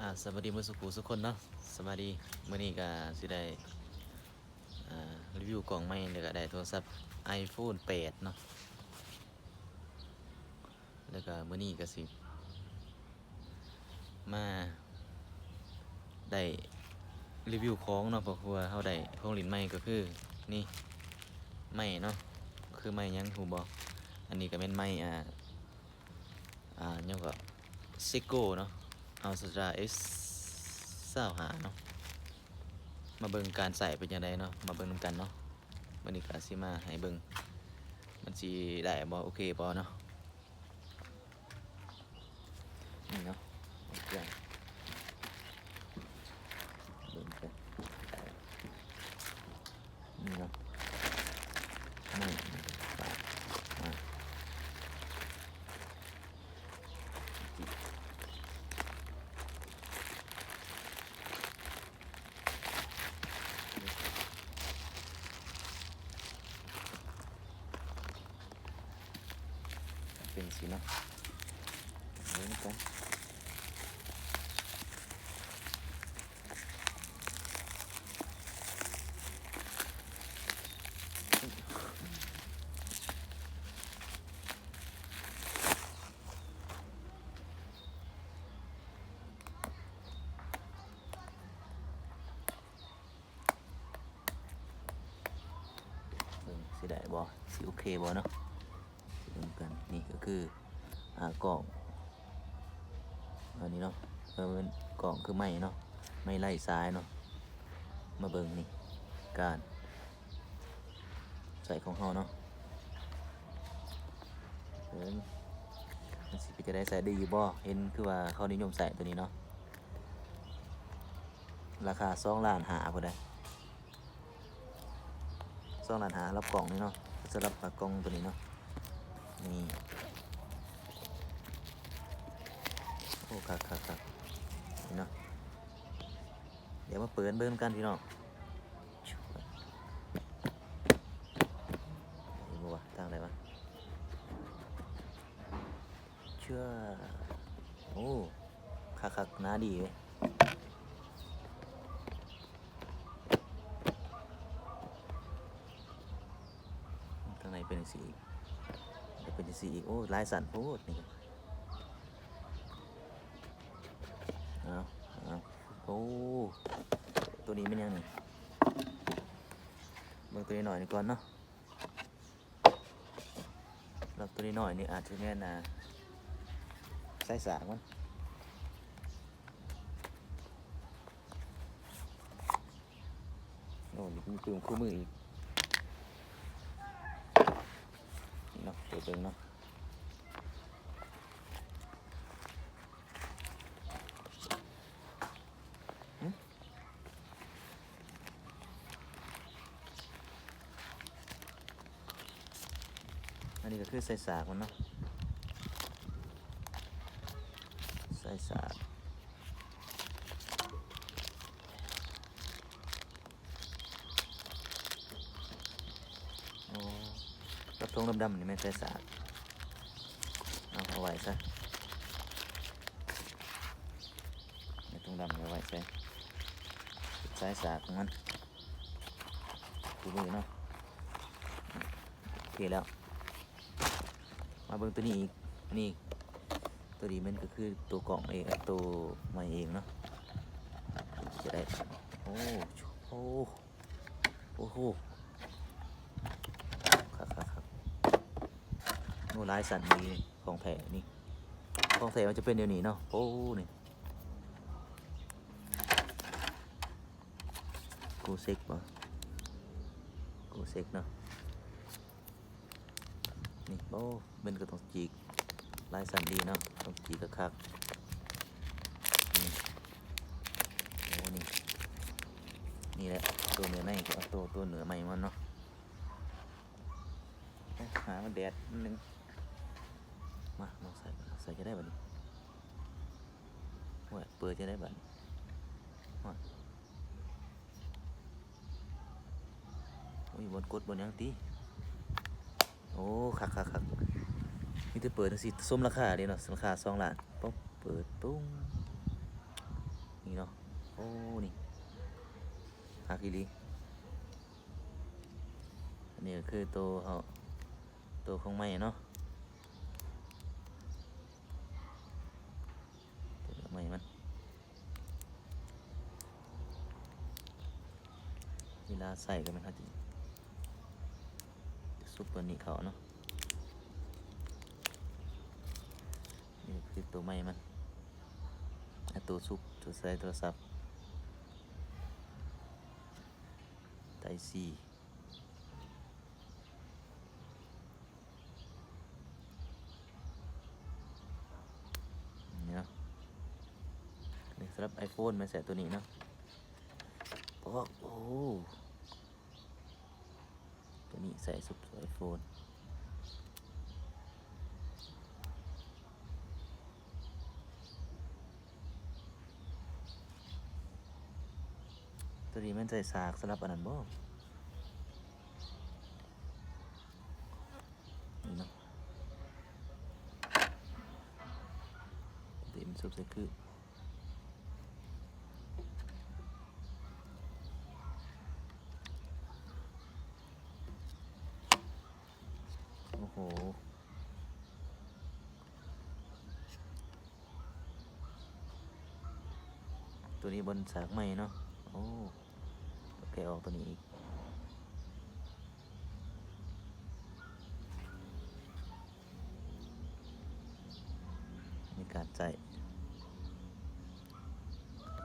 สวัสดีมื้อสุขสุกคนเนาะสวัสดีมื้อนี้ก็สิได้รีวิวกล่องใหม่แล้วก็ได้โทรศัพท์ iPhone 8เนาะแล้วก็มื้อนี้ก็สิมาได้รีวิวของเนาะเพราะว่าเฮาได้ของลิ้นใหม่ก็คือนี่ไม้เนาะคือไม้หยังฮู้บ่อันนี้ก็แม่นไม้หยังก็ Seiko เนาะ Ultra S25 เนาะมาเบิ่งการใส่เป็นยังไงเนาะมาเบิ่งนำกันเนาะวันนี้ก็สิมาให้เบิ่งมันสิได้บ่โอเคบ่เนาะนี่เนาะอย่างเบิ่งกันนี่เนาะไม่ปากมาเป็นสิเนาะเบิ่งกันเบิ่งสิได้บ่สิโอเคบ่เนาะเบิ่งกันนี่ก็คือกล่องอันนี้เนาะเป็นกล่องคือไม้เนาะไม้ไล่ซ้ายเนาะมาเบิ่งนี่การใส่ของเฮาเนาะเบิ่งมันสิจะได้ใส่ได้อยู่บ่เห็นคือว่าเขานิยมใส่ตัวนี้เนาะราคา2,500,000พุ่นเด้2,500,000รับกล่องนี่เนาะสำหรับกล่องตัวนี้เนาะนี่โอ้คักนี่เนาะเดี๋ยวมาเปิดเบิ่งกันพี่น้องนี่บ่วะทางไหนวะเชื่อโอ้คักหนาดีเว้ยทางไหนเป็นสีอีกเดี๋ยวเป็นสีอีกโอ้ลายสันโพดนี่เอาเอาโอ้ตัวนี้เป็นยังไงเบิ่งตัวนี้หน่อยนี่ก่อนเนาะแล้วตัวนี้หน่อยนี่อาจจะแม่นใส่สากมันโอ้นี่มีปืนคู่มืออีกนี่เนาะตัวเบิ่งเนาะอันนี้ก็คือใส่สากมันเนาะใส่สากโอ้กระทงดำๆนี่ไม่ใส่สากเอาไว้ซะกระทงดำเอาไว้ซะใส่สากของมันคู่มือเนาะโอเคแล้วมาเบิ่งตัวนี้อีกนี่ตัวนี้มันก็คือตัวกล่องเองตัวใหม่เองเนาะจะได้โอ้โอ้โอ้โหครับโน้ลายสันดีของแท้นี่ของแท้มันจะเป็นเดี๋ยวนี้เนาะโอ้นี่กูเซ็กป่ะกูเซ็กเนาะนี่โอ้เป็นก็ต้องจีกลายสันดีเนาะต้องจีกคักนี่โอ้นี่แหละตัวเนื้อในก็เอาตัวเนื้อใหม่มันเนาะหามันแดดนิดนึงมาลองใส่จะได้แบบนี้ว่าเปิดจะได้แบบนี้โอ้ยบนกดบนยังตีโอ้คักนี่จะเปิดสิส้มราคาเลยเนาะราคา2,000,000ปุ๊บเปิดปุ้ง นี่เนาะโอ้นี่ฮักอีหลีอันนี้ก็คือตัวของไม้เนาะตัวไม้มันเวลาใส่ก็มันเขาจะซุปตัวนี้เขาเนาะนี่คือตัวไม้มันตัวซุปตัวใส่โทรศัพท์ไทยซีนี่เนาะนี่สำหรับ iPhone มาใส่ตัวนี้เนาะโอ้ตัวนี้ใส่ซุปตัว iPhone ตัวนี้มันใส่สากสำหรับอันนั้นบ่นี่เนาะตัวนี้มันซุปใส่คือโอ้โหตัวนี้บนสากใหม่เนาะโอ้แกะออกตัวนี้อีกมีการใส่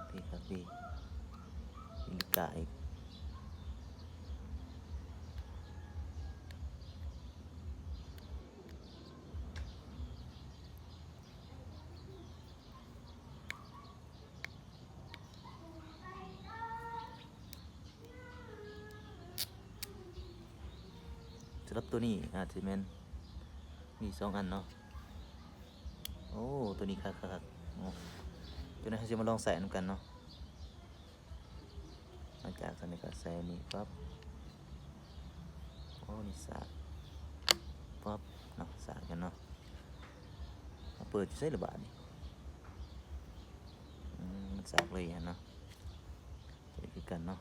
พี่ครับพี่มีลิกาอีกสำหรับตัวนี้อาจจะเป็นมี2 อันเนาะโอ้ตัวนี้คักโอ้ตัวนี้เขาจะมาลองใส่น้ำกันเนาะหลังจากนั้นก็ใส่นี่ปั๊บโอ้นี่สากปั๊บเนาะสากกันเนาะเปิดจะใส่ระบาดนี่มันสากเลยเนาะใส่คือกันเนาะ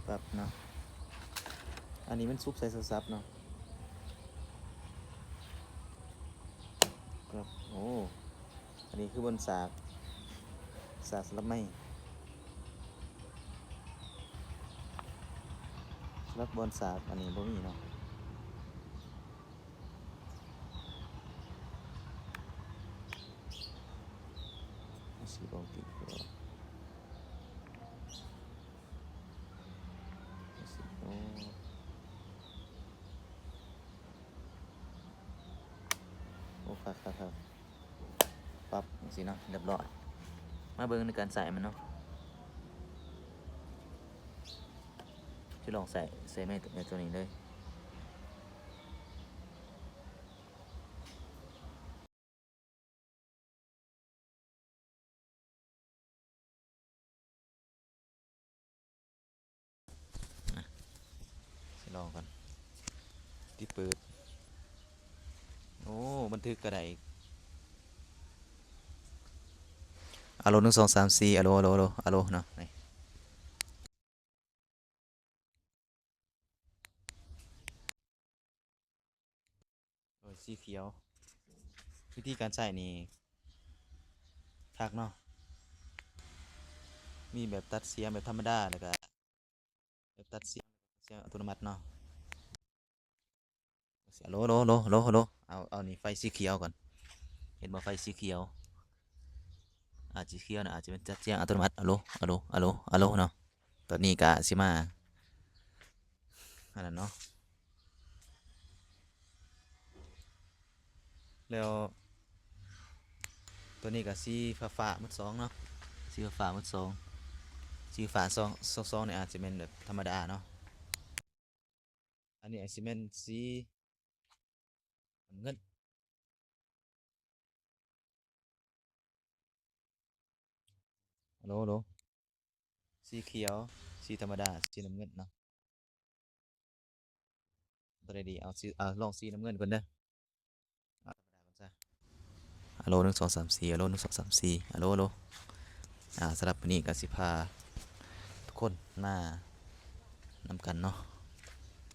ปั๊บเนาะอันนี้มันซุปใส่ซับเนาะครับโอ้อันนี้คือบนสากสำหรับไม้สำหรับบนสากอันนี้บ่มีเนาะสีบอลติดตัวสีโอ้ครับปั๊บสิเนาะเรียบร้อยมาเบิ่งในการใส่มันเนาะจะลองใส่ไม่ในตัวนี้เลยจะลองกันที่เปิดโอ้บันทึกกระไดอะโล1 2 3 4อะโลเนาะนี่โอ้ยสีเขียววิธีการใส่นี่คักเนาะมีแบบตัดเสียงแบบธรรมดาแล้วก็แบบตัดเสียงอัตโนมัติเนาะเสียโลเอานี่ไฟสีเขียวก่อน เห็นบ่ไฟสีเขียวอาจสีเขียวนะอาจจะเป็นจัดแจ้งอัตโนมัติอะโลอะโลอะโลอะโลเนาะตอนนี้ก็สิมาอันนั้นเนาะแล้วตัวนี้ก็สีฟ้าๆหมดสองเนาะสีฟ้าๆหมดสองสีฟ้าสองเนี่ยอาจจะเป็นแบบธรรมดาเนาะอันนี้อาจจะเป็นสีน้ำเงินอะโลอะโลสีเขียวสีธรรมดาสีน้ำเงินเนาะตัวใดดีเอาสีลองสีน้ำเงินก่อนเด้อเอาธรรมดาก่อนซะอะโลหนึ่งสองสามสี่อะโลหนึ่งสองสามสี่อะโลอะโลสำหรับวันนี้ก็สิพาทุกคนมานำกันเนาะ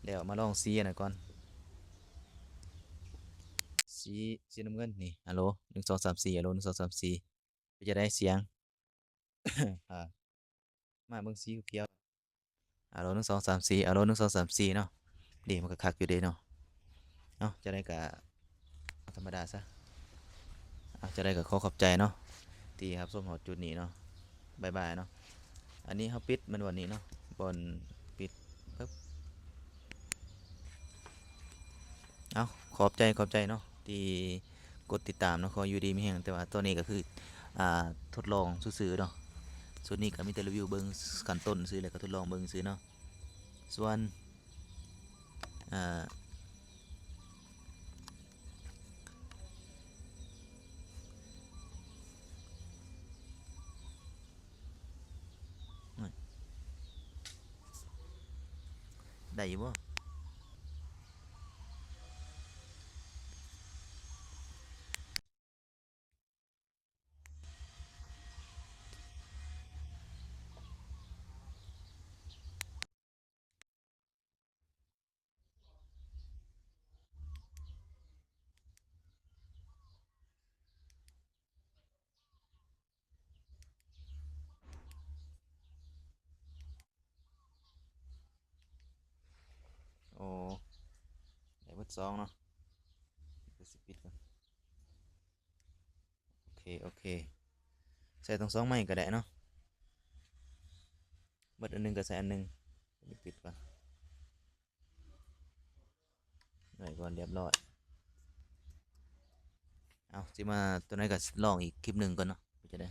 แล้วมาลองสีอันนั้นก่อนสีสีน้ำเงินนี่อะโลหนึ่งสองสามสี่อะโลหนึ่งสองสามสี่เพื่อจะได้เสียงอ่ามาเบิ่งสีเขียวอะโลหนึ่งสองสามสี่อะโลหนึ่งสองสามสี่เนาะดีมันก็คักอยู่เด้เนาะเนาะจะได้กะธรรมดาซะจะได้กะขอขอบใจเนาะที่ครับส้มหอดจุดนี้เนาะบายบายเนาะอันนี้เขาปิดมันวันนี้เนาะบนปิดปึ๊บเอาขอบใจเนาะที่กดติดตามเนาะขออยู่ดีมีแฮงแต่ว่าตัวนี้ก็คืออ่าทดลองซื่อๆเนาะส่วนนี้ก็มีแต่รีวิวเบิ่งขั้นต้นซื่อแล้วก็ทดลองเบิ่งซื่อเนาะส่วนอ่าได้อยู่บ่โอ้ได้เบิด2เนาะเดี๋ยวสิปิดก่อนโอเคใส่ทั้ง2ไม้ก็ได้เนาะเบิดอันหนึงก็ใส่อันหนึงปิดก่อนไว้ก่อนเรียบร้อยเอาสิมาตัวไหนก็ลองอีกคลิปหนึงก่อนเนาะเพื่อจะได้